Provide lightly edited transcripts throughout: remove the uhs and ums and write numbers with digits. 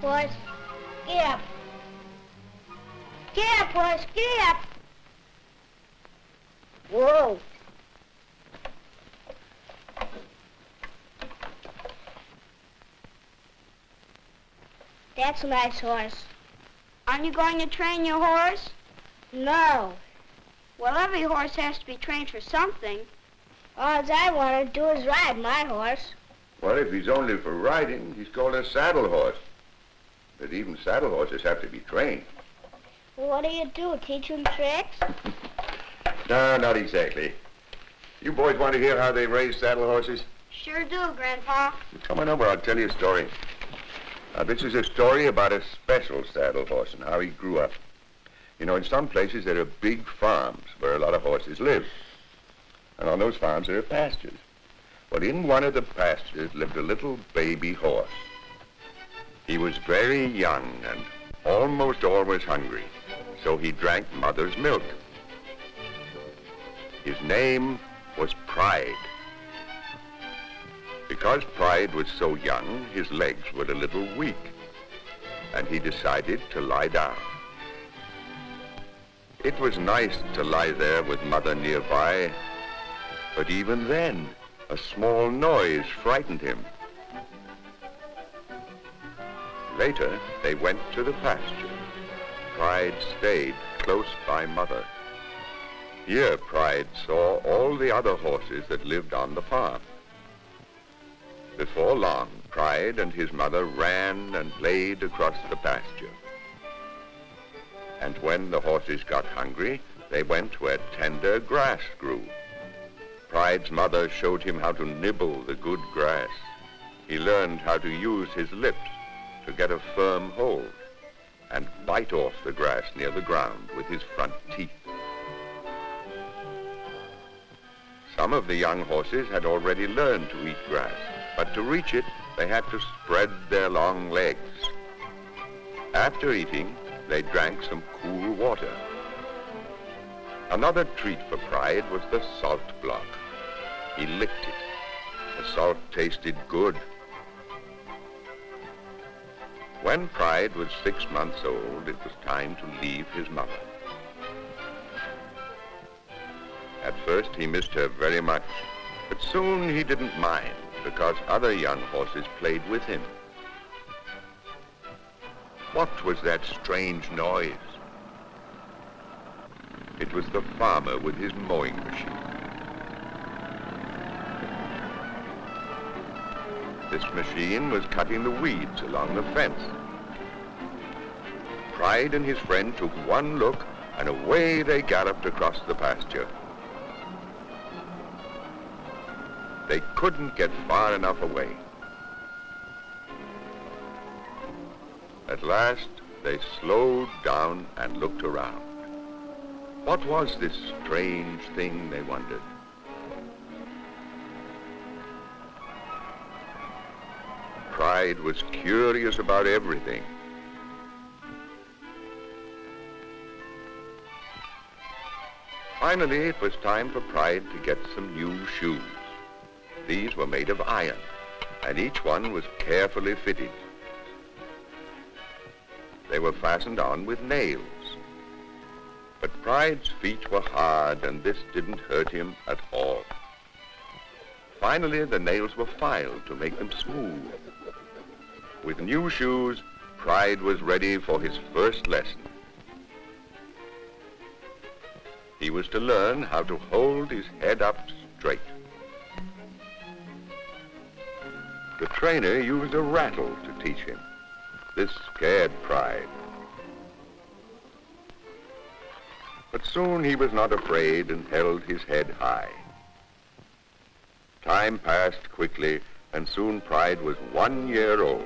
horse. Get up. Get up, horse. Get up. Whoa. That's a nice horse. Aren't you going to train your horse? No. Well, every horse has to be trained for something. All I want to do is ride my horse. Well, if he's only for riding, he's called a saddle horse. But even saddle horses have to be trained. Well, what do? Teach him tricks? No, not exactly. You boys want to hear how they raise saddle horses? Sure do, Grandpa. Come on over, I'll tell you a story. Now, this is a story about a special saddle horse and how he grew up. You know, in some places there are big farms where a lot of horses live. And on those farms there are pastures. Well, in one of the pastures lived a little baby horse. He was very young and almost always hungry, so he drank mother's milk. His name was Pride. Because Pride was so young, his legs were a little weak, and he decided to lie down. It was nice to lie there with Mother nearby, but even then, a small noise frightened him. Later, they went to the pasture. Pride stayed close by Mother. Here, Pride saw all the other horses that lived on the farm. Before long, Pride and his mother ran and played across the pasture. And when the horses got hungry, they went where tender grass grew. Pride's mother showed him how to nibble the good grass. He learned how to use his lips to get a firm hold and bite off the grass near the ground with his front teeth. Some of the young horses had already learned to eat grass, but to reach it, they had to spread their long legs. After eating, they drank some cool water. Another treat for Pride was the salt block. He licked it. The salt tasted good. When Pride was 6 months old, it was time to leave his mother. At first, he missed her very much, but soon he didn't mind, because other young horses played with him. What was that strange noise? It was the farmer with his mowing machine. This machine was cutting the weeds along the fence. Pride and his friend took one look, and away they galloped across the pasture. They couldn't get far enough away. At last, they slowed down and looked around. What was this strange thing, they wondered? Pride was curious about everything. Finally, it was time for Pride to get some new shoes. These were made of iron, and each one was carefully fitted. They were fastened on with nails. But Pride's feet were hard, and this didn't hurt him at all. Finally, the nails were filed to make them smooth. With new shoes, Pride was ready for his first lesson. He was to learn how to hold his head up straight. The trainer used a rattle to teach him. This scared Pride. But soon he was not afraid and held his head high. Time passed quickly, and soon Pride was 1 year old.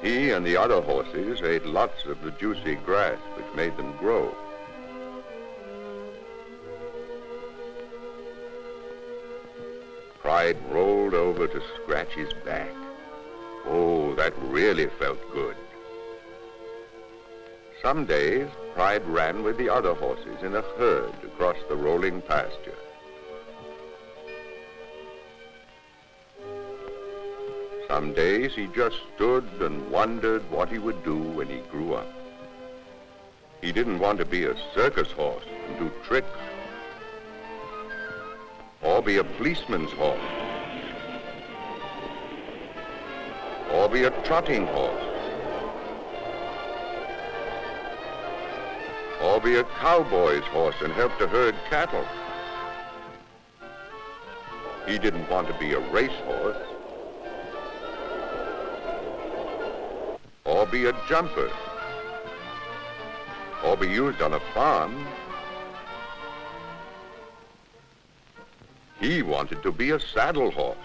He and the other horses ate lots of the juicy grass which made them grow. Pride rolled over to scratch his back. Oh, that really felt good. Some days, Pride ran with the other horses in a herd across the rolling pasture. Some days he just stood and wondered what he would do when he grew up. He didn't want to be a circus horse and do tricks, or be a policeman's horse, or be a trotting horse, or be a cowboy's horse and help to herd cattle. He didn't want to be a racehorse, or be a jumper, or be used on a farm. He wanted to be a saddle horse.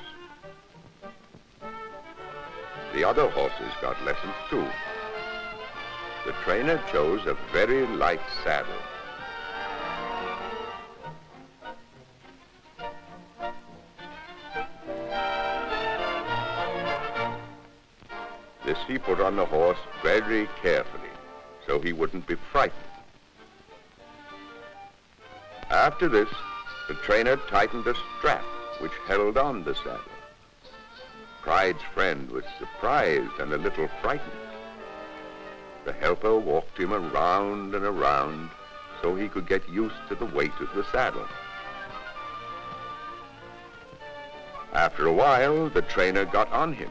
The other horses got lessons too. The trainer chose a very light saddle. This he put on the horse very carefully, so he wouldn't be frightened. After this, the trainer tightened a strap which held on the saddle. Pride's friend was surprised and a little frightened. The helper walked him around and around so he could get used to the weight of the saddle. After a while, the trainer got on him.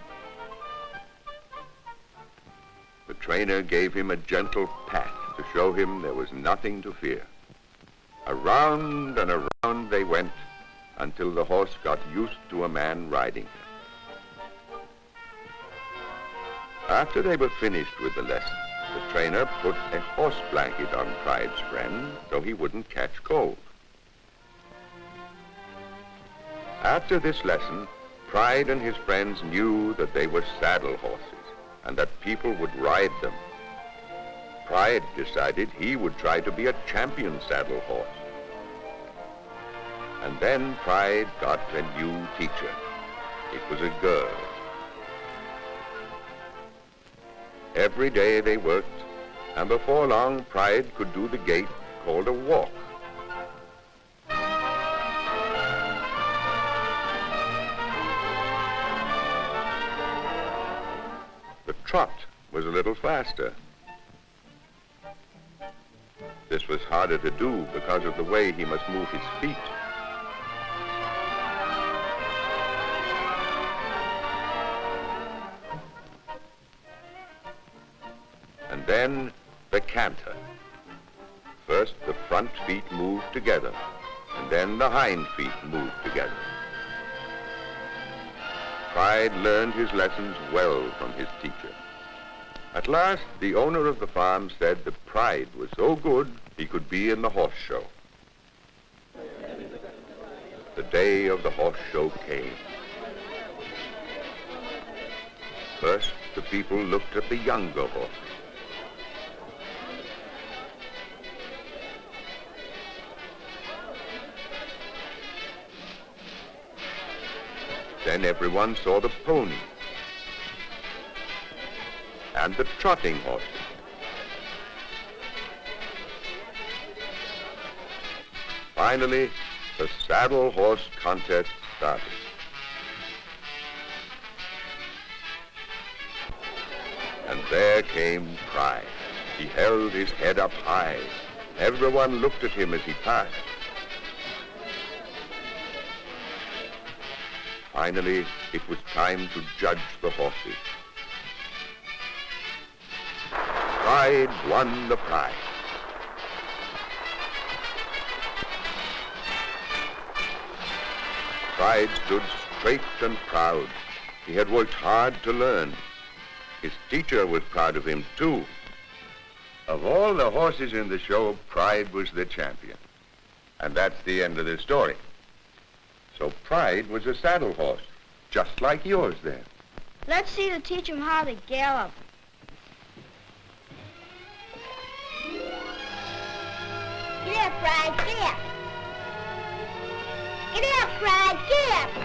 The trainer gave him a gentle pat to show him there was nothing to fear. Around and around they went until the horse got used to a man riding him. After they were finished with the lesson, the trainer put a horse blanket on Pride's friend so he wouldn't catch cold. After this lesson, Pride and his friends knew that they were saddle horses and that people would ride them. Pride decided he would try to be a champion saddle horse. And then Pride got a new teacher. It was a girl. Every day they worked, and before long Pride could do the gait called a walk. The trot was a little faster. This was harder to do because of the way he must move his feet. And then the canter. First the front feet moved together, and then the hind feet moved together. Pride learned his lessons well from his teacher. At last, the owner of the farm said that Pride was so good he could be in the horse show. The day of the horse show came. First, the people looked at the younger horses. Then everyone saw the pony and the trotting horses. Finally, the saddle horse contest started. And there came Pride. He held his head up high. Everyone looked at him as he passed. Finally, it was time to judge the horses. Pride won the prize. Pride stood straight and proud. He had worked hard to learn. His teacher was proud of him, too. Of all the horses in the show, Pride was the champion. And that's the end of the story. So Pride was a saddle horse, just like yours there. Let's see to teach him how to gallop. Get up, Pride, get up. Get up, Pride, get up.